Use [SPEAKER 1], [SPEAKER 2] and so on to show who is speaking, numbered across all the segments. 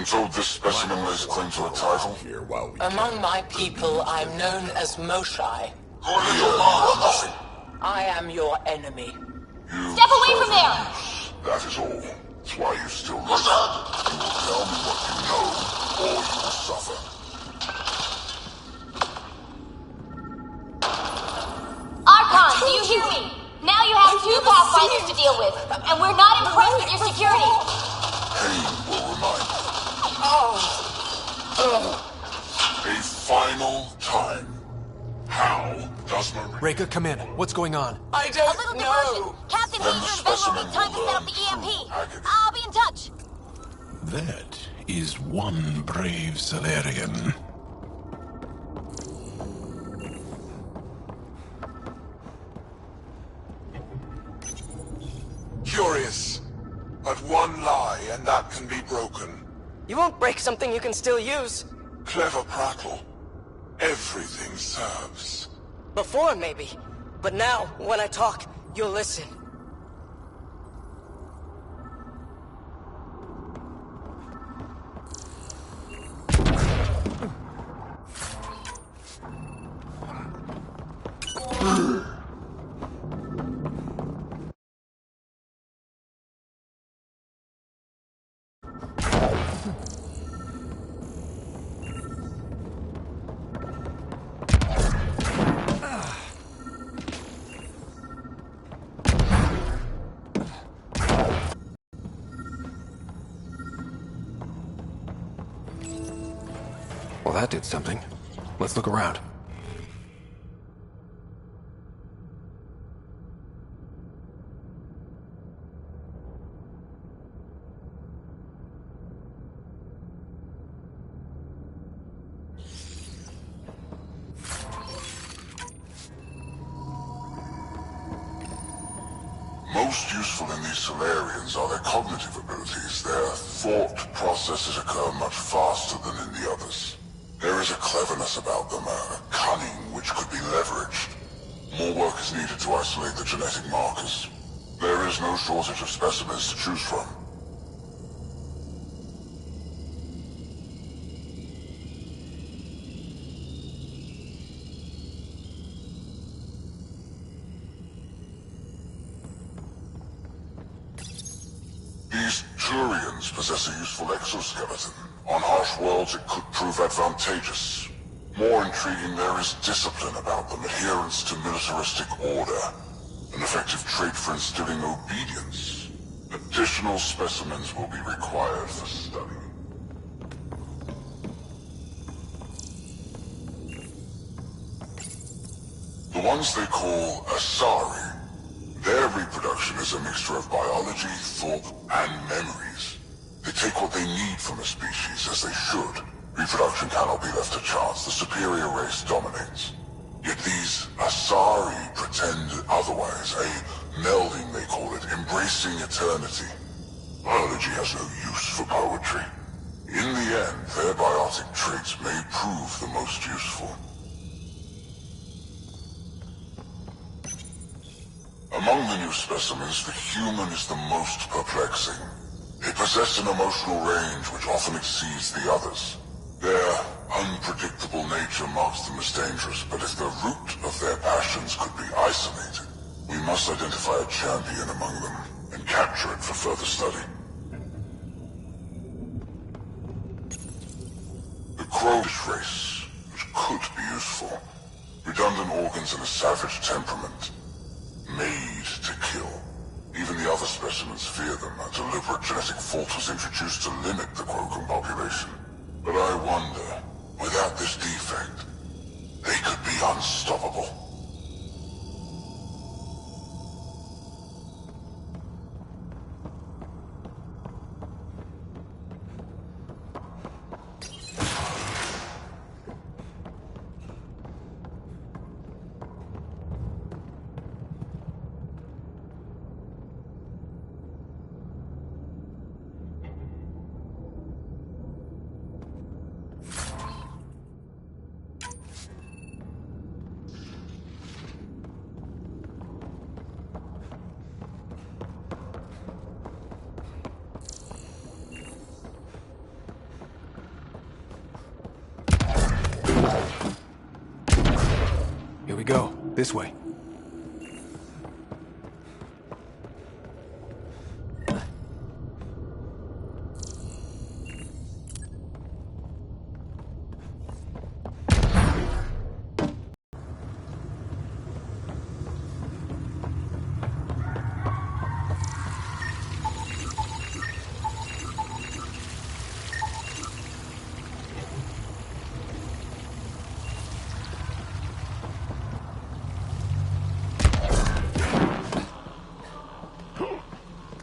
[SPEAKER 1] told this specimen lays claim to a title?
[SPEAKER 2] Here while we
[SPEAKER 3] Among my people, I'm known as Moshai.
[SPEAKER 1] Your little nothing.
[SPEAKER 3] I am your enemy.
[SPEAKER 1] You
[SPEAKER 4] Step away from
[SPEAKER 1] serve
[SPEAKER 4] there!
[SPEAKER 1] use. That is all. That's why you still live. You will tell me what you know, or you will suffer.
[SPEAKER 4] Archon, do you hear me? Now you have two Pathfinders to deal with, and we're not impressed with your security.
[SPEAKER 1] Pain will remind you. A final time. How does Maria...
[SPEAKER 5] Reka, come in. What's going on?
[SPEAKER 3] I
[SPEAKER 4] A
[SPEAKER 3] don't
[SPEAKER 4] little
[SPEAKER 3] know.
[SPEAKER 4] diversion. Captain
[SPEAKER 1] Then the
[SPEAKER 4] Hager's been
[SPEAKER 1] specimen
[SPEAKER 4] over time to
[SPEAKER 1] will
[SPEAKER 4] set up the
[SPEAKER 1] learn
[SPEAKER 4] EMP.
[SPEAKER 1] true agony.
[SPEAKER 4] I'll be in touch.
[SPEAKER 2] That is one brave Solarian.
[SPEAKER 6] Curious. But one lie, and that can be broken.
[SPEAKER 3] You won't break something you can still use.
[SPEAKER 6] Clever prattle. Everything serves.
[SPEAKER 3] Before, maybe. But now, when I talk, you'll listen.
[SPEAKER 5] Well, that did something. Let's look around.
[SPEAKER 1] Most useful in these Solarians are their cognitive abilities. Their thought processes occur much faster than in the others. There is a cleverness about them, a cunning which could be leveraged. More work is needed to isolate the genetic markers. There is no shortage of specimens to choose from. These Turians possess a useful exoskeleton. On harsh worlds, it could prove advantageous. More intriguing, there is discipline about them, adherence to militaristic order, an effective trait for instilling obedience. Additional specimens will be required for study. The ones they call Asari, their reproduction is a mixture of biology, thought, and memories. They take what they need from a species, as they should. Reproduction cannot be left to chance. The superior race dominates. Yet these Asari pretend otherwise. A melding, they call it, embracing eternity. Biology has no use for poetry. In the end, their biotic traits may prove the most useful. Among the new specimens, the human is the most perplexing. They possess an emotional range which often exceeds the others. Their unpredictable nature marks them as dangerous, but if the root of their passions could be isolated, we must identify a champion among them and capture it for further study. The Crowish race, which could be useful. Redundant organs and a savage temperament. Made to kill. Even the other specimens fear them. A deliberate genetic fault was introduced to limit the Krogan population. But I wonder, without this defect, they could be unstoppable.
[SPEAKER 5] go. This way.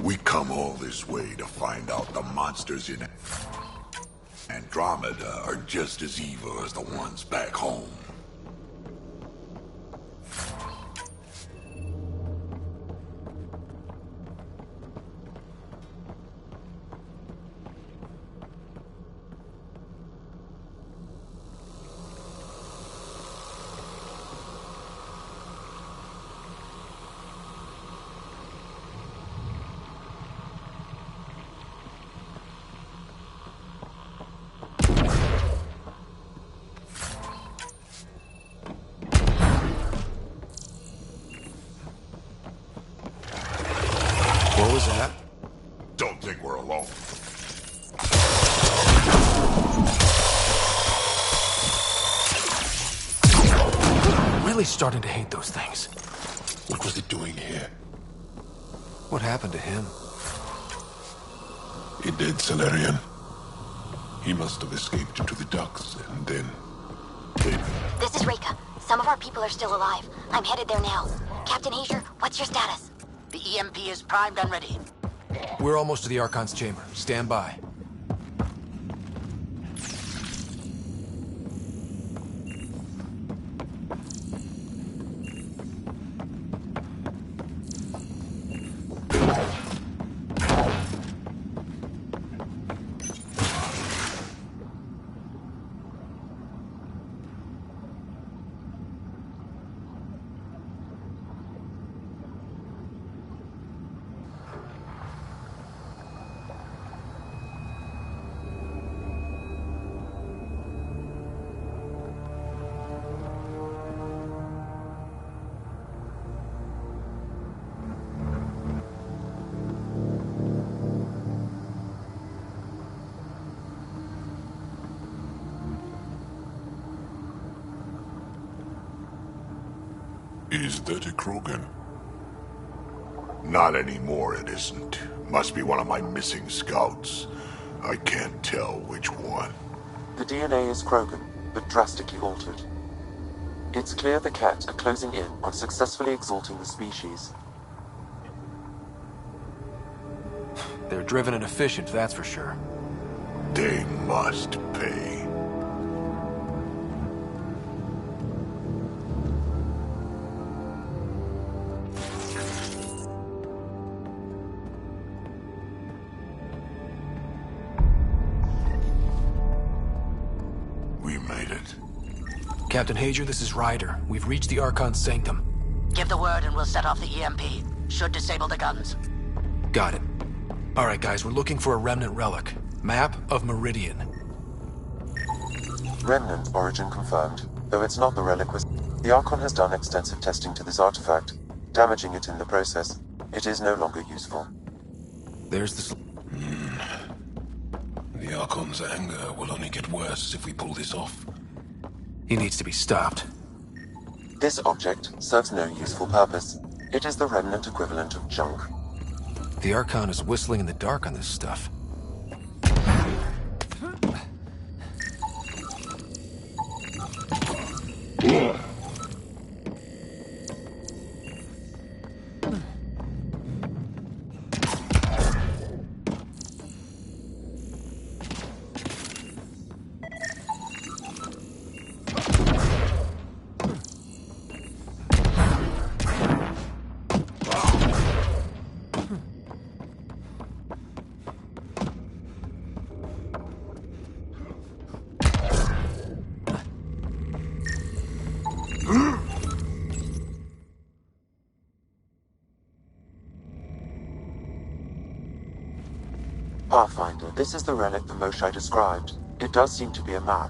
[SPEAKER 6] We come all this way to find out the monsters in Andromeda are just as evil as the ones back home.
[SPEAKER 5] What was that?
[SPEAKER 6] Don't think we're alone.
[SPEAKER 5] Really starting to hate those things.
[SPEAKER 2] What was it doing here?
[SPEAKER 5] What happened to him?
[SPEAKER 2] He did, Salarian. He must have escaped into the docks and then...
[SPEAKER 4] This is Reka. Some of our people are still alive. I'm headed there now. Captain Hazer, what's your status?
[SPEAKER 7] The EMP is primed and ready.
[SPEAKER 5] We're almost to the Archon's chamber. Stand by.
[SPEAKER 2] Is that a Krogan?
[SPEAKER 6] Not anymore, it isn't. Must be one of my missing scouts. I can't tell which one.
[SPEAKER 8] The DNA is Krogan, but drastically altered. It's clear the Cat are closing in on successfully exalting the species.
[SPEAKER 5] They're driven and efficient, that's for sure.
[SPEAKER 6] They must pay. We made it.
[SPEAKER 5] Captain Hager, this is Ryder. We've reached the Archon's sanctum.
[SPEAKER 7] Give the word and we'll set off the EMP. Should disable the guns.
[SPEAKER 5] Got it. All right, guys, we're looking for a remnant relic. Map of Meridian.
[SPEAKER 8] Remnant origin confirmed, though it's not the relic was. The Archon has done extensive testing to this artifact, damaging it in the process. It is no longer useful.
[SPEAKER 5] There's the...
[SPEAKER 2] The Archon's anger will only get worse if we pull this off.
[SPEAKER 5] He needs to be stopped.
[SPEAKER 8] This object serves no useful purpose. It is the remnant equivalent of junk.
[SPEAKER 5] The Archon is whistling in the dark on this stuff.
[SPEAKER 8] Pathfinder, this is the relic the Moshai described. It does seem to be a map.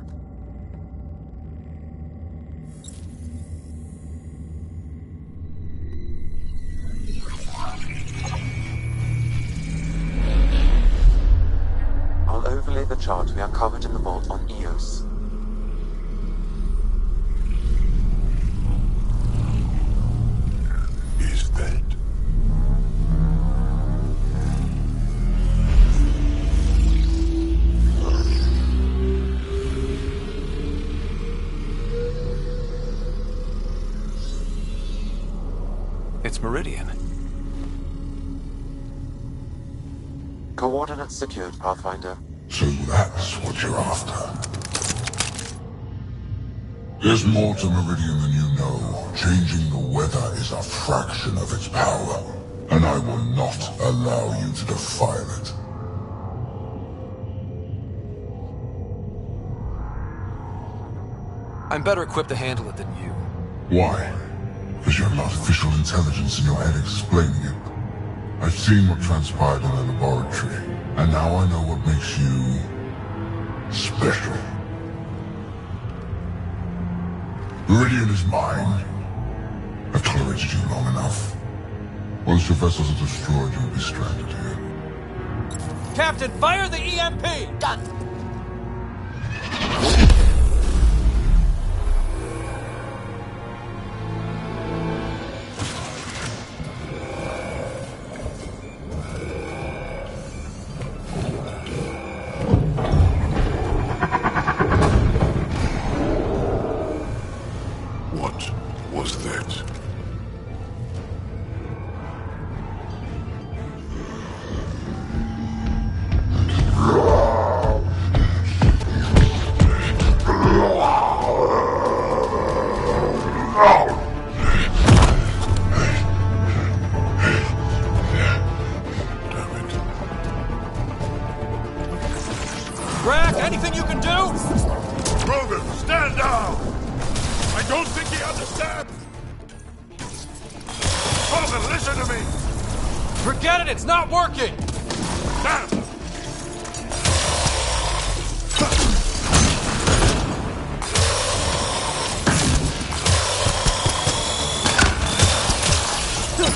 [SPEAKER 8] chart we uncovered in the vault on Eos.
[SPEAKER 6] Is that?
[SPEAKER 5] It's Meridian.
[SPEAKER 8] Coordinates secured, Pathfinder.
[SPEAKER 1] So that's what you're after. There's more to Meridian than you know. Changing the weather is a fraction of its power, and I will not allow you to defile it.
[SPEAKER 5] I'm better equipped to handle it than you.
[SPEAKER 1] Why? Because you have artificial intelligence in your head explaining it. I've seen what transpired in the laboratory, and now I know what makes you special. Meridian is mine. I've tolerated you long enough. Once your vessels are destroyed, you'll be stranded here.
[SPEAKER 5] Captain, fire the EMP!
[SPEAKER 7] Done.
[SPEAKER 6] What was that?
[SPEAKER 5] Drac, anything you can do?
[SPEAKER 6] Rogan, stand down! I don't think he understands! Rogan, listen to me!
[SPEAKER 5] Forget it, it's not working!
[SPEAKER 6] Damn!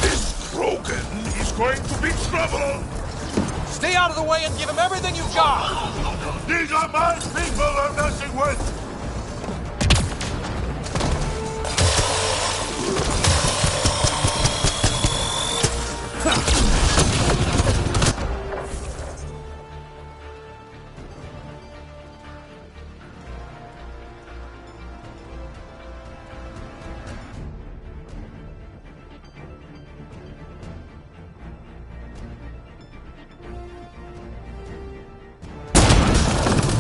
[SPEAKER 6] This Rogan is going to be trouble!
[SPEAKER 5] Stay out of the way and give him everything you've got!
[SPEAKER 6] These are my people I'm messing with!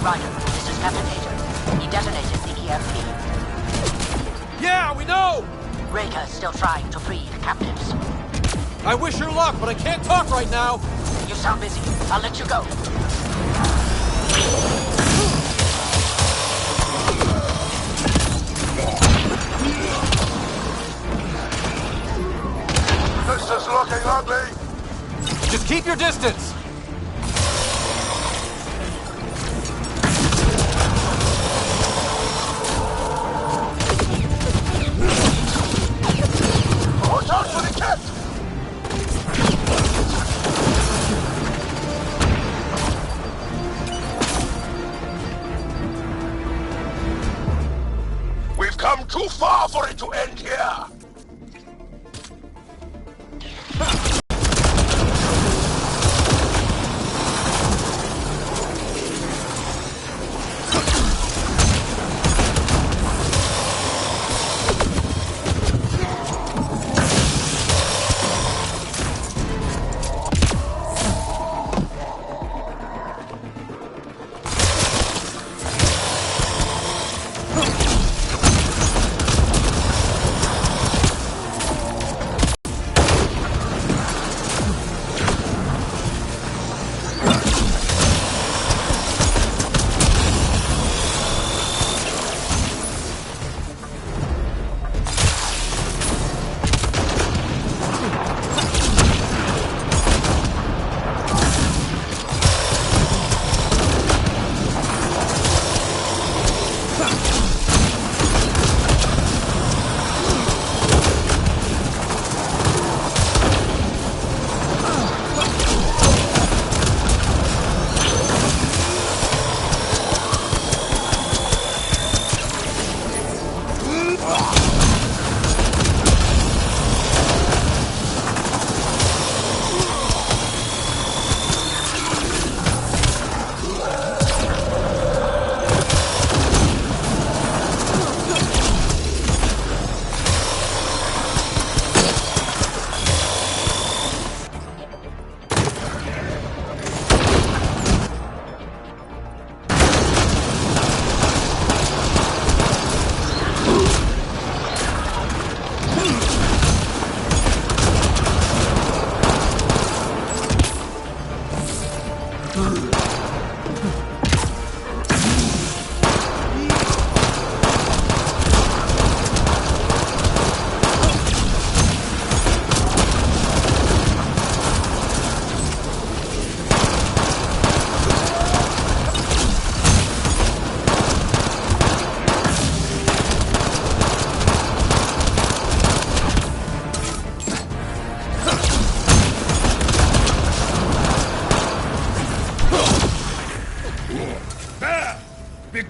[SPEAKER 7] Roger, this is Captain Major. He detonated the EMP.
[SPEAKER 5] Yeah, we know!
[SPEAKER 7] Raker's still trying to free the captives.
[SPEAKER 5] I wish her luck, but I can't talk right now!
[SPEAKER 7] You sound busy. I'll let you go.
[SPEAKER 6] This is looking ugly!
[SPEAKER 5] Just keep your distance!
[SPEAKER 6] Watch out for the cat! We've come too far for it to end here!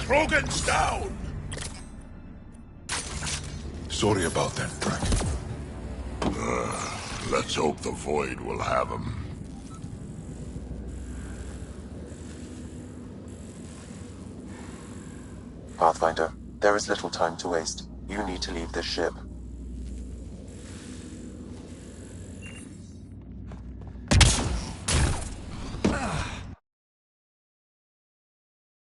[SPEAKER 6] Krogan's down!
[SPEAKER 2] Sorry about that, Draken.
[SPEAKER 6] Let's hope the Void will have him.
[SPEAKER 8] Pathfinder, there is little time to waste. You need to leave this ship.